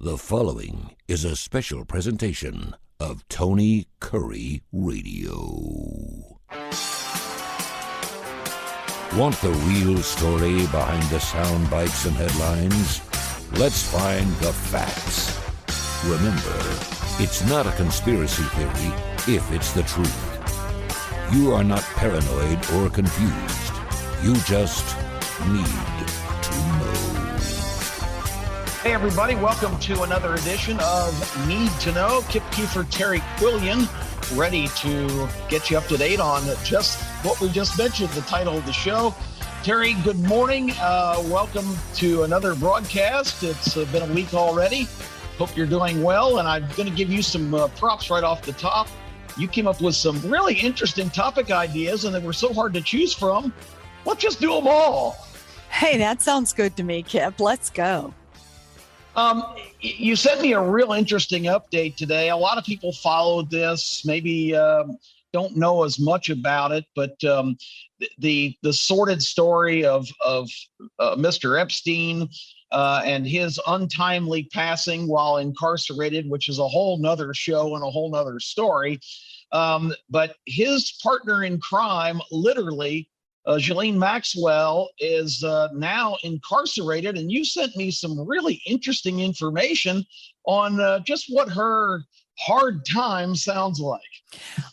The following is a special presentation of Tony Kurre Radio. Want the real story behind the sound bites and headlines? Let's find the facts. Remember, it's not a conspiracy theory if it's the truth. You are not paranoid or confused. You just need to know. Hey everybody, welcome to another edition of Need to Know. Kip Keefer, Terre Quillian, ready to get you up to date on just what we just mentioned, the title of the show. Terry, good morning. Welcome to another broadcast. It's been a week already. Hope you're doing well, and I'm going to give you some props right off the top. You came up with some really interesting topic ideas, and they were so hard to choose from. Let's just do them all. Hey, that sounds good to me, Kip. Let's go. You sent me a real interesting update today. A lot of people followed this, maybe don't know as much about it, but the sordid story of Mr. Epstein and his untimely passing while incarcerated, which is a whole nother show and a whole nother story. But his partner in crime, literally, Ghislaine Maxwell, is now incarcerated, and you sent me some really interesting information on just what her hard time sounds like.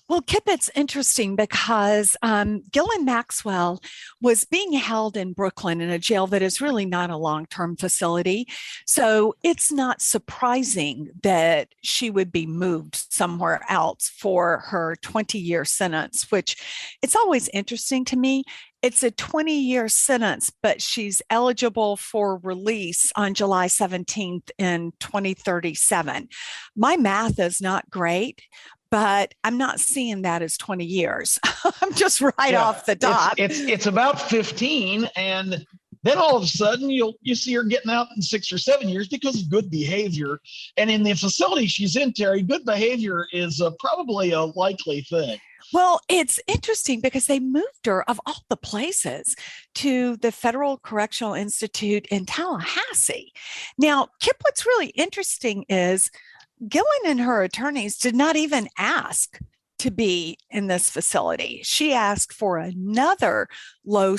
Well, Kip, it's interesting because Ghislaine Maxwell was being held in Brooklyn in a jail that is really not a long-term facility. So it's not surprising that she would be moved somewhere else for her 20-year sentence, which it's always interesting to me. It's a 20-year sentence, but she's eligible for release on July 17th in 2037. My math is not great, but I'm not seeing that as 20 years. I'm just right off the top. It's about 15, and then all of a sudden you see her getting out in 6 or 7 years because of good behavior. And in the facility she's in, Terry, good behavior is probably a likely thing. Well, it's interesting because they moved her, of all the places, to the Federal Correctional Institute in Tallahassee. Now, Kip, what's really interesting is Ghislaine and her attorneys did not even ask to be in this facility. She asked for another low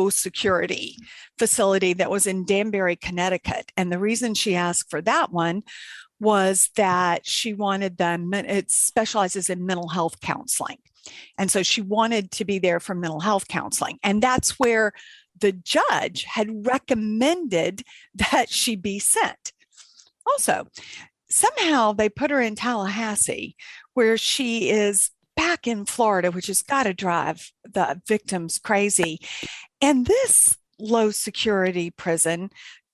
security facility that was in Danbury, Connecticut. And the reason she asked for that one was that she wanted them, it specializes in mental health counseling. And so she wanted to be there for mental health counseling. And that's where the judge had recommended that she be sent. Also, somehow they put her in Tallahassee, where she is back in Florida, which has got to drive the victims crazy. And this low security prison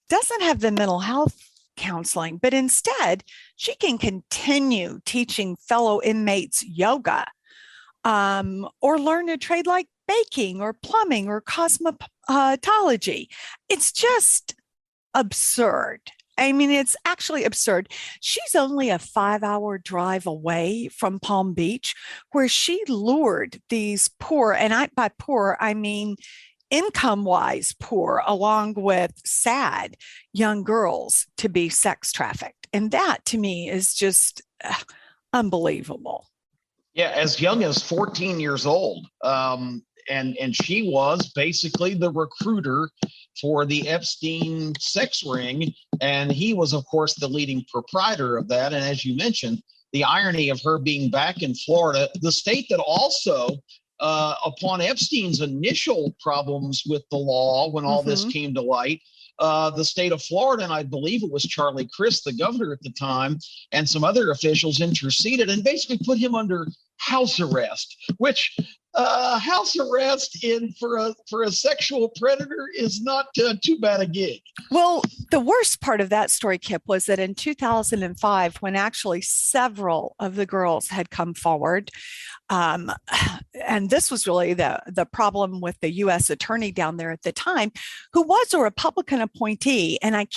doesn't have the mental health counseling, but instead she can continue teaching fellow inmates yoga, or learn a trade like baking or plumbing or cosmetology. It's just absurd. I mean, it's actually absurd. She's only a 5-hour drive away from Palm Beach, where she lured these poor, and by poor, I mean income-wise poor, along with sad young girls, to be sex trafficked. And that, to me, is just unbelievable. Yeah, as young as 14 years old. And she was basically the recruiter for the Epstein sex ring. And he was, of course, the leading proprietor of that. And as you mentioned, the irony of her being back in Florida, the state that also, upon Epstein's initial problems with the law, when all this came to light, the state of Florida, and I believe it was Charlie Crist, the governor at the time, and some other officials interceded and basically put him under house arrest, which house arrest for a sexual predator is not too bad a gig. Well, the worst part of that story, Kip, was that in 2005, when actually several of the girls had come forward, and this was really the problem with the U.S. attorney down there at the time, who was a Republican appointee, and I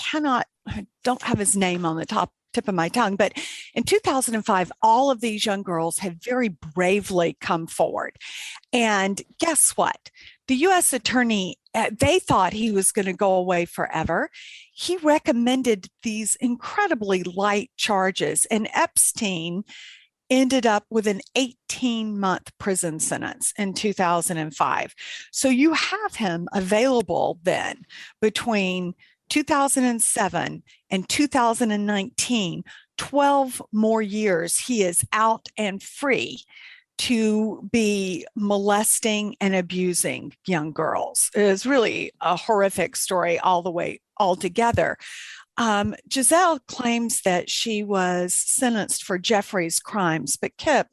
don't have his name on the tip of my tongue, but in 2005, all of these young girls had very bravely come forward. And guess what? The U.S. attorney they thought he was going to go away forever. He recommended these incredibly light charges, and Epstein ended up with an 18-month prison sentence in 2005. So you have him available then between 2007 and 2019, 12 more years. He is out and free to be molesting and abusing young girls. It is really a horrific story all the way altogether. Ghislaine claims that she was sentenced for Jeffrey's crimes, but Kip,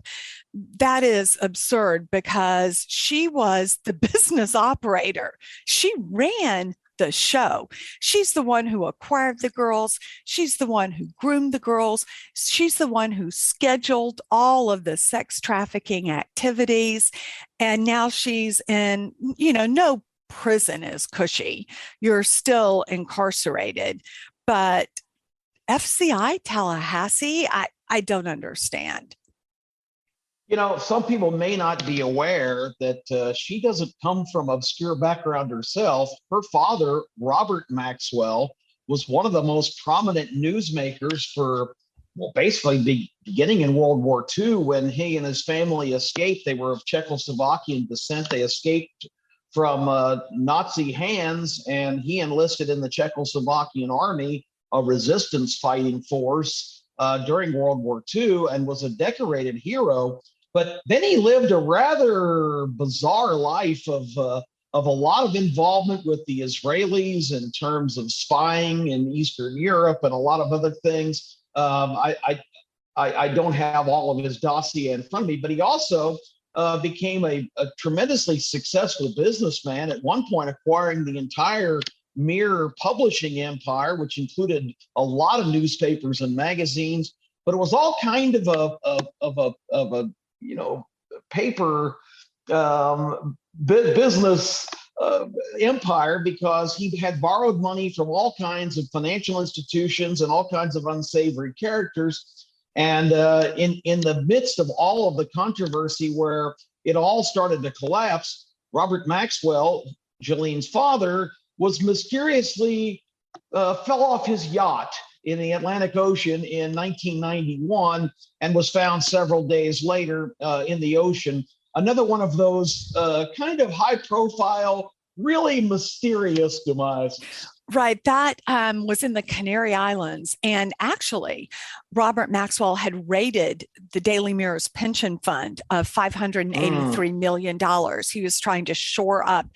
that is absurd because she was the business operator. She ran the show. She's the one who acquired the girls. She's the one who groomed the girls. She's the one who scheduled all of the sex trafficking activities. And now she's in, no prison is cushy. You're still incarcerated. But FCI Tallahassee, I don't understand. Some people may not be aware that she doesn't come from obscure background herself. Her father, Robert Maxwell, was one of the most prominent newsmakers for, basically beginning in World War II when he and his family escaped. They were of Czechoslovakian descent. They escaped from Nazi hands, and he enlisted in the Czechoslovakian army, a resistance fighting force during World War II, and was a decorated hero. But then he lived a rather bizarre life of a lot of involvement with the Israelis in terms of spying in Eastern Europe and a lot of other things. I don't have all of his dossier in front of me, but he also became a tremendously successful businessman, at one point acquiring the entire Mirror publishing empire, which included a lot of newspapers and magazines, but it was all kind of a paper business empire, because he had borrowed money from all kinds of financial institutions and all kinds of unsavory characters. And in the midst of all of the controversy where it all started to collapse, Robert Maxwell, Ghislaine's father, was mysteriously fell off his yacht in the Atlantic Ocean in 1991 and was found several days later in the ocean. Another one of those kind of high profile, really mysterious demises. Right. That was in the Canary Islands. And actually, Robert Maxwell had raided the Daily Mirror's pension fund of $583 million. He was trying to shore up,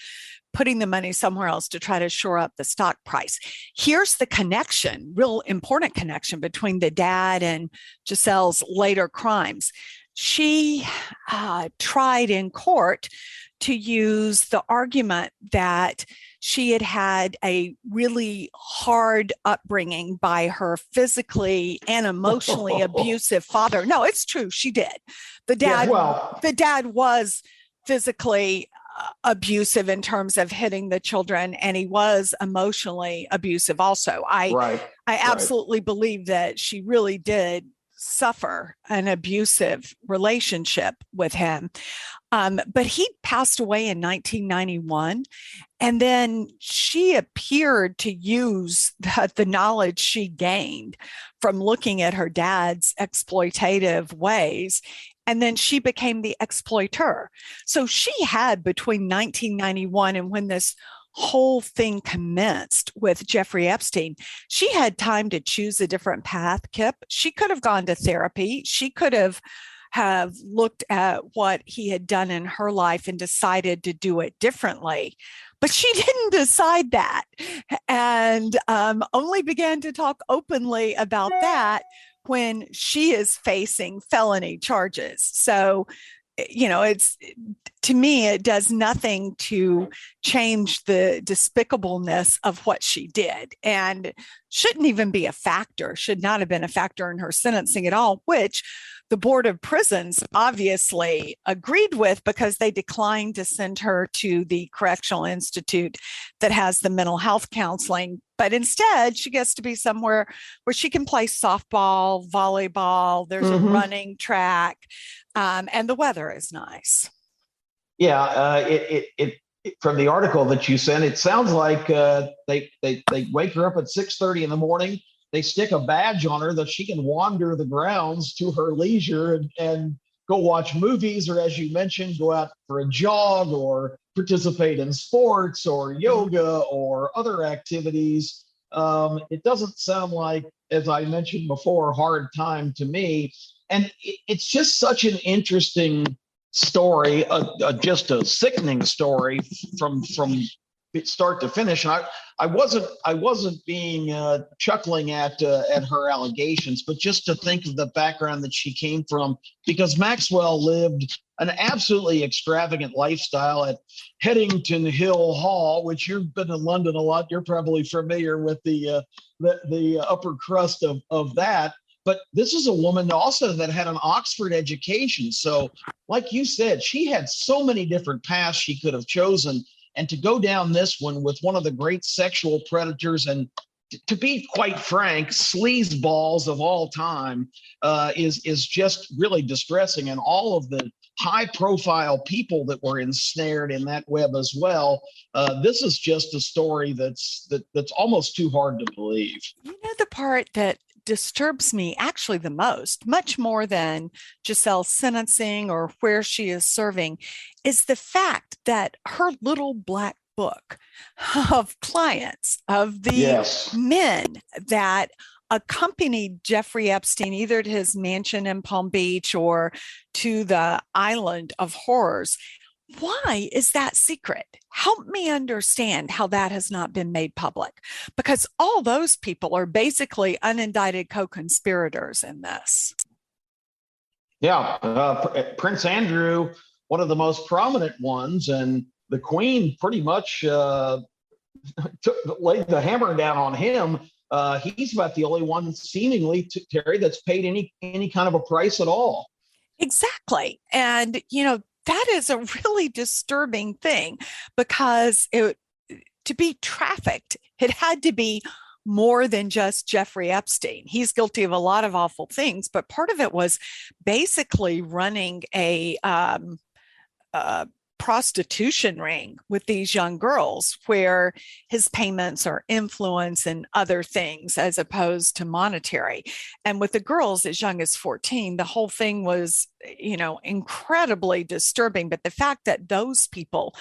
putting the money somewhere else to try to shore up the stock price. Here's the connection, real important connection between the dad and Giselle's later crimes. She tried in court to use the argument that she had had a really hard upbringing by her physically and emotionally abusive father. No, it's true. She did. The dad was physically abusive in terms of hitting the children, and he was emotionally abusive also. I absolutely believe that she really did suffer an abusive relationship with him. But he passed away in 1991. And then she appeared to use the knowledge she gained from looking at her dad's exploitative ways. And then she became the exploiter. So she had, between 1991 and when this whole thing commenced with Jeffrey Epstein, she had time to choose a different path, Kip. She could have gone to therapy. She could have looked at what he had done in her life and decided to do it differently. But she didn't decide that, and only began to talk openly about that when she is facing felony charges. So, it's, to me, it does nothing to change the despicableness of what she did, and shouldn't even be a factor, should not have been a factor in her sentencing at all, which the Board of Prisons obviously agreed with, because they declined to send her to the correctional institute that has the mental health counseling. But instead, she gets to be somewhere where she can play softball, volleyball, there's a running track, and the weather is nice. Yeah, from the article that you sent, it sounds like they wake her up at 6:30 in the morning. They stick a badge on her that she can wander the grounds to her leisure and go watch movies, or as you mentioned, go out for a jog or participate in sports or yoga or other activities. It doesn't sound like, as I mentioned before, hard time to me. And it's just such an interesting story, just a sickening story from start to finish. And I wasn't being chuckling at her allegations, but just to think of the background that she came from, because Maxwell lived an absolutely extravagant lifestyle at Headington Hill Hall, which you've been in London a lot. You're probably familiar with the upper crust of that. But this is a woman also that had an Oxford education. So like you said, she had so many different paths she could have chosen. And to go down this one with one of the great sexual predators and, to be quite frank, sleazeballs of all time is just really distressing. And all of the high-profile people that were ensnared in that web as well. This is just a story that's almost too hard to believe. You know, the part that disturbs me actually the most, much more than Giselle's sentencing or where she is serving, is the fact that her little black book of clients, of the men that accompanied Jeffrey Epstein either to his mansion in Palm Beach or to the island of horrors. Why is that secret? Help me understand how that has not been made public, because all those people are basically unindicted co-conspirators in this. Yeah, Prince Andrew, one of the most prominent ones, and the Queen pretty much laid the hammer down on him. He's about the only one seemingly, Terry, that's paid any kind of a price at all. Exactly. And, you know, that is a really disturbing thing, because to be trafficked, it had to be more than just Jeffrey Epstein. He's guilty of a lot of awful things, but part of it was basically running a prostitution ring with these young girls, where his payments are influence and other things as opposed to monetary. And with the girls as young as 14, the whole thing was, you know, incredibly disturbing. But the fact that those people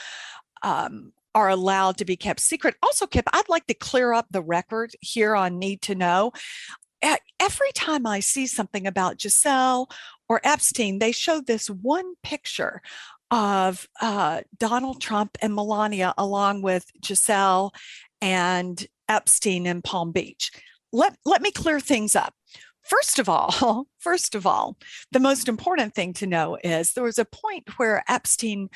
are allowed to be kept secret. Also, Kip, I'd like to clear up the record here on Need to Know. Every time I see something about Giselle or Epstein, they show this one picture of Donald Trump and Melania along with Giselle and Epstein in Palm Beach. Let me clear things up. First of all, the most important thing to know is there was a point where Epstein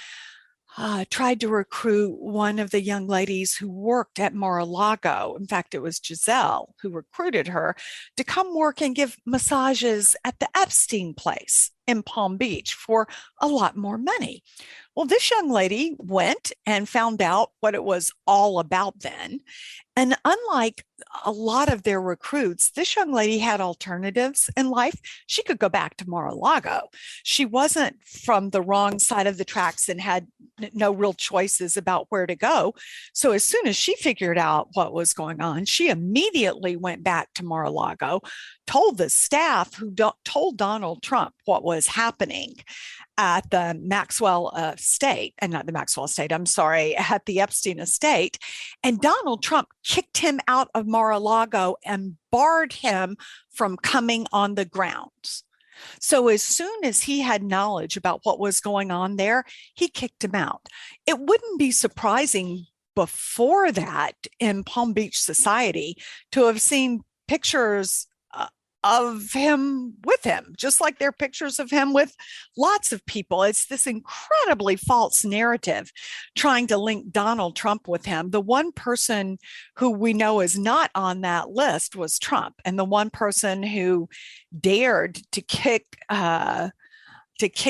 tried to recruit one of the young ladies who worked at Mar-a-Lago. In fact, it was Giselle who recruited her to come work and give massages at the Epstein place in Palm Beach for a lot more money. Well, this young lady went and found out what it was all about then. And unlike a lot of their recruits, this young lady had alternatives in life. She could go back to Mar-a-Lago. She wasn't from the wrong side of the tracks and had no real choices about where to go. So as soon as she figured out what was going on, she immediately went back to Mar-a-Lago, told the staff who told Donald Trump what was happening at the Maxwell estate, and not the Maxwell estate, I'm sorry, at the Epstein estate. And Donald Trump kicked him out of Mar-a-Lago and barred him from coming on the grounds. So as soon as he had knowledge about what was going on there, he kicked him out. It wouldn't be surprising before that in Palm Beach society to have seen pictures of him with him, just like there are pictures of him with lots of people. It's this incredibly false narrative trying to link Donald Trump with him. The one person who we know is not on that list was Trump, and the one person who dared to kick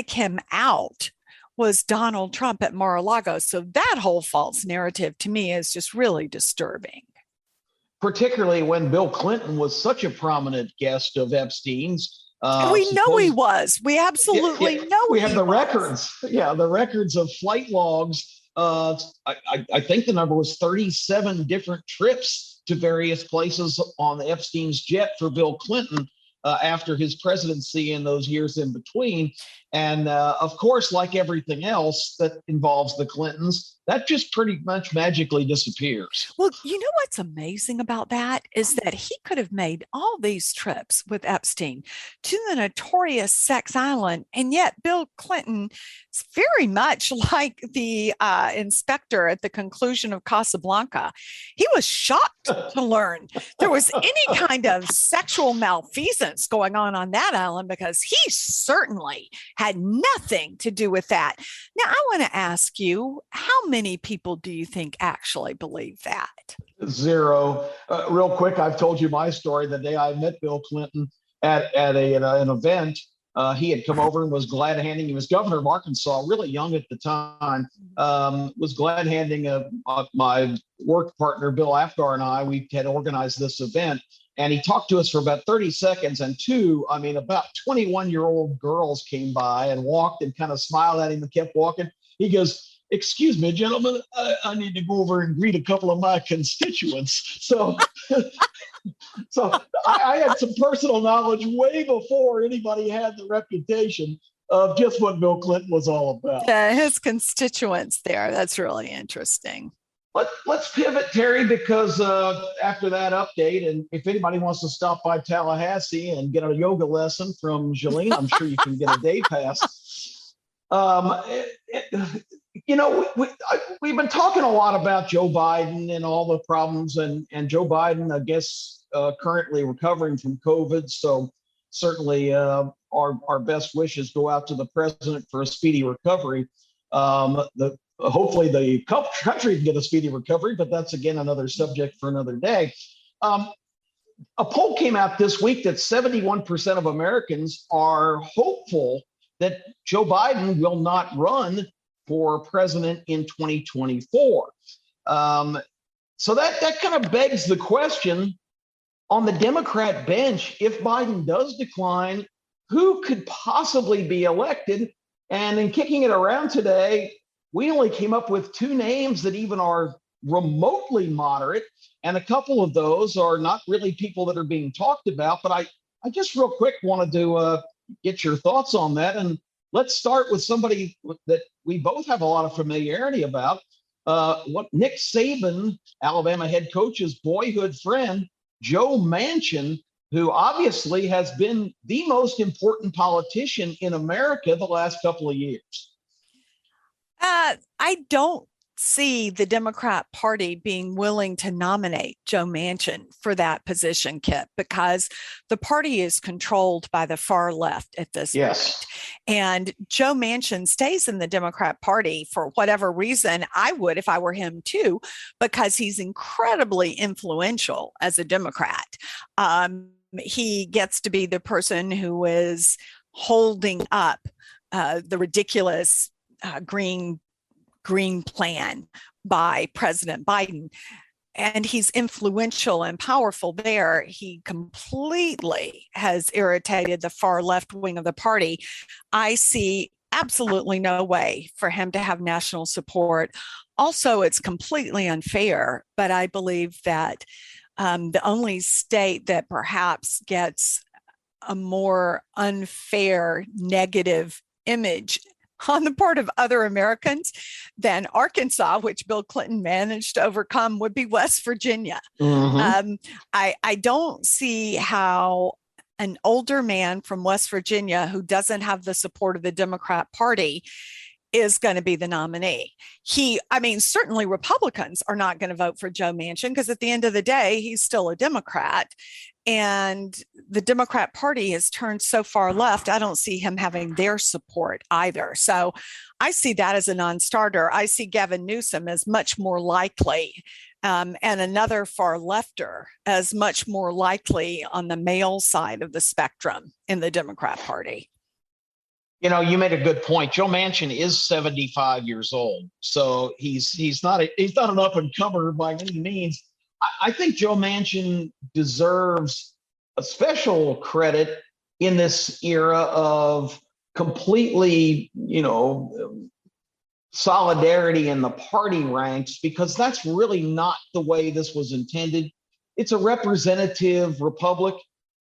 him out was Donald Trump at Mar-a-Lago. So that whole false narrative to me is just really disturbing. Particularly when Bill Clinton was such a prominent guest of Epstein's. We know he was. We absolutely know we have the records. Yeah, the records of flight logs I think the number was 37 different trips to various places on Epstein's jet for Bill Clinton after his presidency and those years in between. And of course, like everything else that involves the Clintons, that just pretty much magically disappears. Well, you know what's amazing about that is that he could have made all these trips with Epstein to the notorious sex island. And yet Bill Clinton is very much like the inspector at the conclusion of Casablanca. He was shocked to learn there was any kind of sexual malfeasance going on that island, because he certainly had nothing to do with that. Now, I want to ask you, how many people do you think actually believe that? Zero. Real quick, I've told you my story. The day I met Bill Clinton at an event, he had come over and was glad handing. He was governor of Arkansas, really young at the time. Was glad handing my work partner Bill Afgar and I. We had organized this event, and he talked to us for about 30 seconds. And about 21-year-old girls came by and walked and kind of smiled at him and kept walking. He goes, "Excuse me, gentlemen, I need to go over and greet a couple of my constituents." So, I had some personal knowledge way before anybody had the reputation of just what Bill Clinton was all about. Yeah, his constituents there. That's really interesting. Let's pivot, Terry, because after that update, and if anybody wants to stop by Tallahassee and get a yoga lesson from Ghislaine, I'm sure you can get a day pass. We've been talking a lot about Joe Biden and all the problems, and Joe Biden, I guess, currently recovering from COVID. So certainly our best wishes go out to the president for a speedy recovery. Hopefully the country can get a speedy recovery, but that's, again, another subject for another day. A poll came out this week that 71% of Americans are hopeful that Joe Biden will not run for president in 2024. So that kind of begs the question, on the Democrat bench, if Biden does decline, who could possibly be elected? And in kicking it around today, we only came up with two names that even are remotely moderate, and a couple of those are not really people that are being talked about. But I just real quick wanted to get your thoughts on that. And let's start with somebody that we both have a lot of familiarity about. What Nick Saban, Alabama head coach's boyhood friend, Joe Manchin, who obviously has been the most important politician in America the last couple of years. I don't see the Democrat Party being willing to nominate Joe Manchin for that position, Kip, because the party is controlled by the far left at this point. And Joe Manchin stays in the Democrat Party for whatever reason. I would if I were him too, because he's incredibly influential as a Democrat. He gets to be the person who is holding up the ridiculous green plan by President Biden. And he's influential and powerful there. He completely has irritated the far left wing of the party. I see absolutely no way for him to have national support. Also, it's completely unfair, but I believe that the only state that perhaps gets a more unfair negative image on the part of other Americans than Arkansas, which Bill Clinton managed to overcome, would be West Virginia. Mm-hmm. I don't see how an older man from West Virginia who doesn't have the support of the Democrat Party is going to be the nominee. Certainly Republicans are not going to vote for Joe Manchin because at the end of the day, he's still a Democrat. And the Democrat Party has turned so far left, I don't see him having their support either. So I see that as a non-starter. I see Gavin Newsom as much more likely, and another far lefter as much more likely on the male side of the spectrum in the Democrat Party. You know, you made a good point. Joe Manchin is 75 years old, so he's not an up and comer by any means. I think Joe Manchin deserves a special credit in this era of completely, solidarity in the party ranks, because that's really not the way this was intended. It's a representative republic,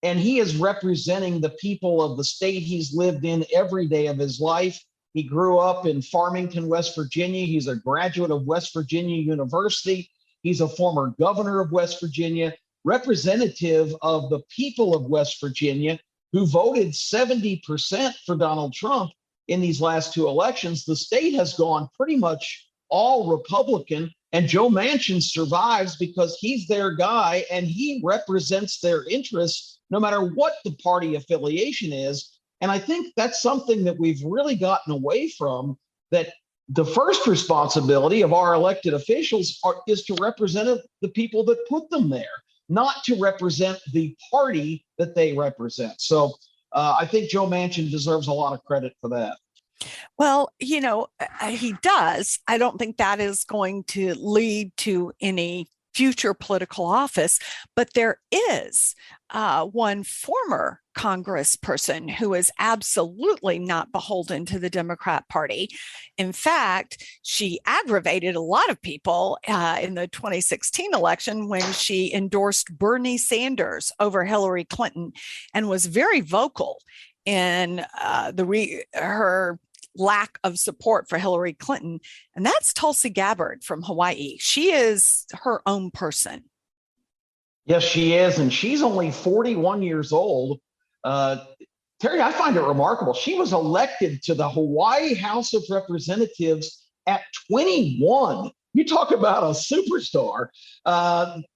and he is representing the people of the state he's lived in every day of his life. He grew up in Farmington, West Virginia. He's a graduate of West Virginia University. He's a former governor of West Virginia, representative of the people of West Virginia who voted 70% for Donald Trump in these last two elections. The state has gone pretty much all Republican, and Joe Manchin survives because he's their guy and he represents their interests no matter what the party affiliation is. And I think that's something that we've really gotten away from, that the first responsibility of our elected officials is to represent the people that put them there, not to represent the party that they represent. So I think Joe Manchin deserves a lot of credit for that. Well, he does. I don't think that is going to lead to any future political office, but there is one former congressperson who is absolutely not beholden to the Democrat Party. In fact, she aggravated a lot of people in the 2016 election when she endorsed Bernie Sanders over Hillary Clinton and was very vocal in her lack of support for Hillary Clinton. And that's Tulsi Gabbard from Hawaii. She is her own person. Yes, she is. And she's only 41 years old. Terry, I find it remarkable. She was elected to the Hawaii House of Representatives at 21. You talk about a superstar.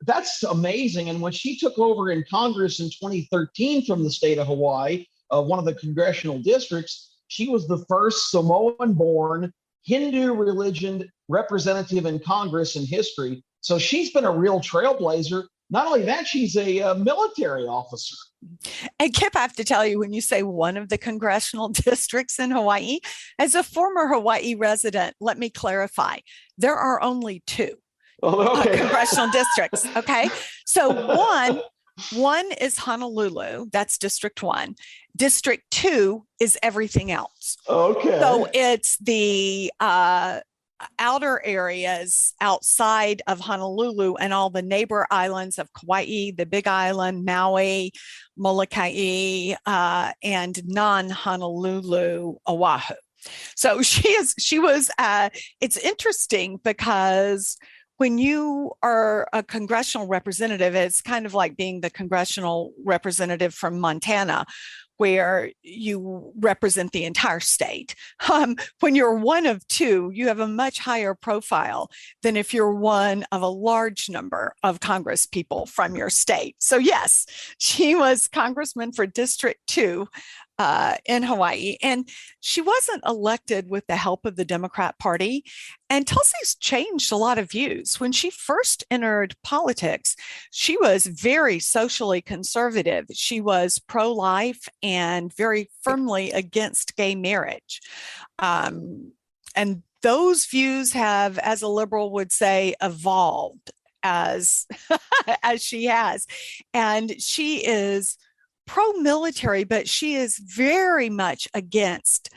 That's amazing. And when she took over in Congress in 2013 from the state of Hawaii, one of the congressional districts, she was the first Samoan-born Hindu religion representative in Congress in history. So she's been a real trailblazer. Not only that, she's a military officer. And Kip, I have to tell you, when you say one of the congressional districts in Hawaii, as a former Hawaii resident, let me clarify, there are only two congressional districts. Okay. So one is Honolulu. That's District 1. District 2 is everything else. Okay. So it's the outer areas outside of Honolulu and all the neighbor islands of Kauai, the Big Island, Maui, Molokai, and non-Honolulu Oahu. So she was, it's interesting because when you are a congressional representative, it's kind of like being the congressional representative from Montana, where you represent the entire state. When you're one of two, you have a much higher profile than if you're one of a large number of Congress people from your state. So yes, she was congressman for District 2 in Hawaii, and she wasn't elected with the help of the Democrat Party. And Tulsi's changed a lot of views. When she first entered politics, she was very socially conservative. She was pro-life and very firmly against gay marriage. And those views have, as a liberal would say, evolved as she has. And she is pro-military, but she is very much against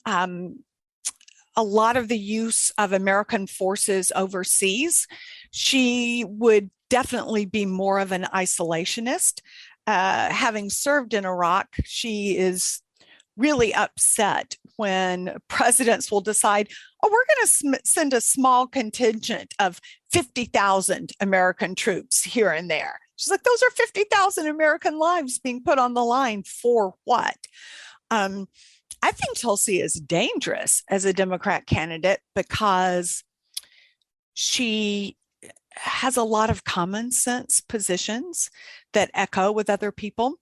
a lot of the use of American forces overseas. She would definitely be more of an isolationist. Having served in Iraq, she is really upset when presidents will decide, oh, we're going to send a small contingent of 50,000 American troops here and there. She's like, those are 50,000 American lives being put on the line for what? I think Tulsi is dangerous as a Democrat candidate because she has a lot of common sense positions that echo with other people.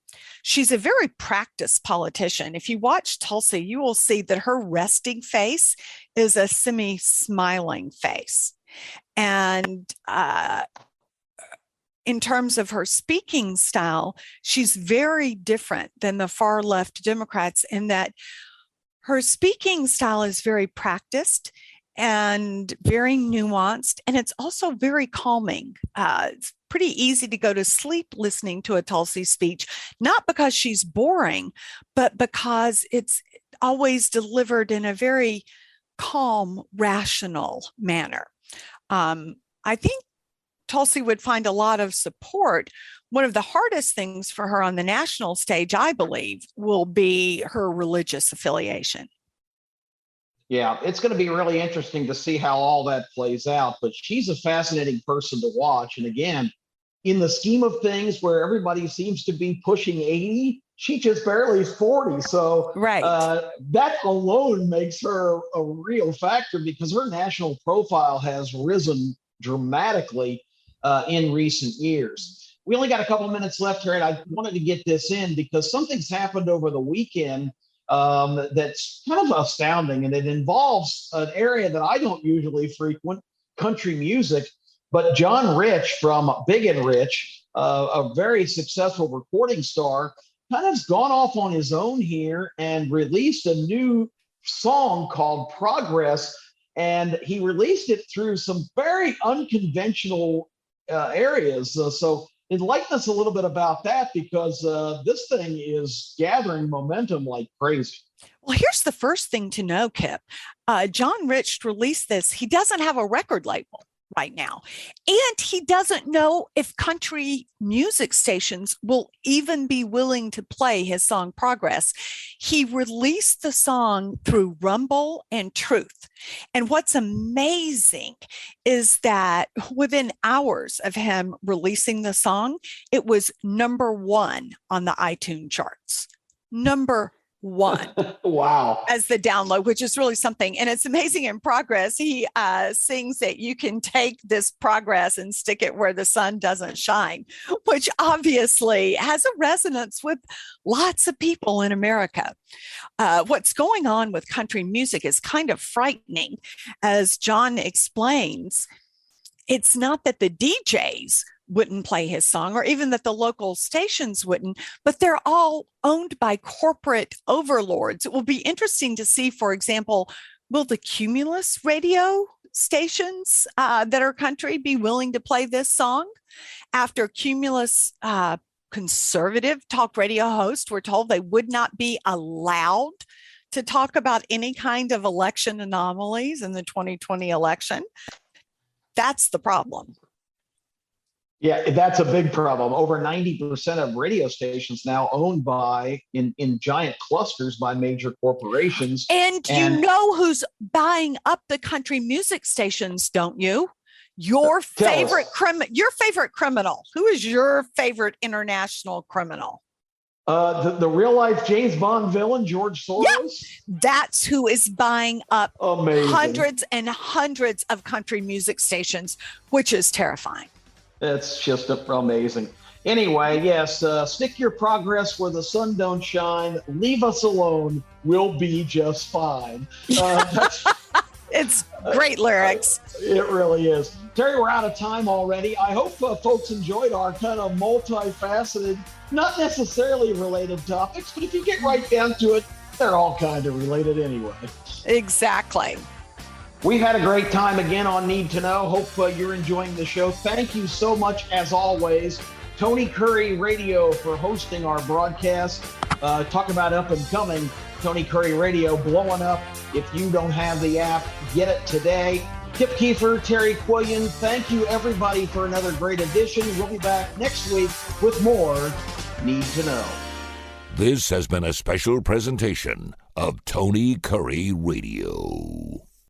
She's a very practiced politician. If you watch Tulsi, you will see that her resting face is a semi-smiling face. And in terms of her speaking style, she's very different than the far left Democrats in that her speaking style is very practiced and very nuanced, and it's also very calming. It's pretty easy to go to sleep listening to a Tulsi speech, not because she's boring, but because it's always delivered in a very calm, rational manner. I think Tulsi would find a lot of support. One of the hardest things for her on the national stage, I believe, will be her religious affiliation. Yeah, it's going to be really interesting to see how all that plays out. But she's a fascinating person to watch. And again, in the scheme of things where everybody seems to be pushing 80, she just barely is 40. So that alone makes her a real factor because her national profile has risen dramatically in recent years. We only got a couple minutes left here, and I wanted to get this in because something's happened over the weekend that's kind of astounding, and it involves an area that I don't usually frequent, country music. But John Rich from Big and Rich, a very successful recording star, kind of has gone off on his own here and released a new song called Progress. And he released it through some very unconventional areas. So enlighten us a little bit about that because this thing is gathering momentum like crazy. Well, here's the first thing to know, Kip. John Rich released this. He doesn't have a record label right now. And he doesn't know if country music stations will even be willing to play his song Progress. He released the song through Rumble and Truth. And what's amazing is that within hours of him releasing the song, it was #1 on the iTunes charts. #1. Wow. As the download, which is really something. And it's amazing in Progress. He sings that you can take this progress and stick it where the sun doesn't shine, which obviously has a resonance with lots of people in America. What's going on with country music is kind of frightening. As John explains, it's not that the DJs wouldn't play his song or even that the local stations wouldn't, but they're all owned by corporate overlords. It will be interesting to see, for example, will the Cumulus radio stations that are country be willing to play this song? After Cumulus conservative talk radio hosts were told they would not be allowed to talk about any kind of election anomalies in the 2020 election. That's the problem. Yeah, that's a big problem. Over 90% of radio stations now owned by, in giant clusters by major corporations. And you know who's buying up the country music stations, don't you? Your favorite criminal. Who is your favorite international criminal? The real life James Bond villain, George Soros? Yep. That's who is buying up Amazing. Hundreds and hundreds of country music stations, which is terrifying. It's just amazing. Anyway, yes, stick your progress where the sun don't shine. Leave us alone. We'll be just fine. It's great lyrics. It really is. Terry, we're out of time already. I hope folks enjoyed our kind of multifaceted, not necessarily related topics, but if you get right down to it, they're all kind of related anyway. Exactly. We've had a great time again on Need to Know. Hope you're enjoying the show. Thank you so much, as always, Tony Kurre Radio for hosting our broadcast. Talk about up and coming. Tony Kurre Radio blowing up. If you don't have the app, get it today. Kip Keefer, Terre Quillian, thank you everybody for another great edition. We'll be back next week with more Need to Know. This has been a special presentation of Tony Kurre Radio.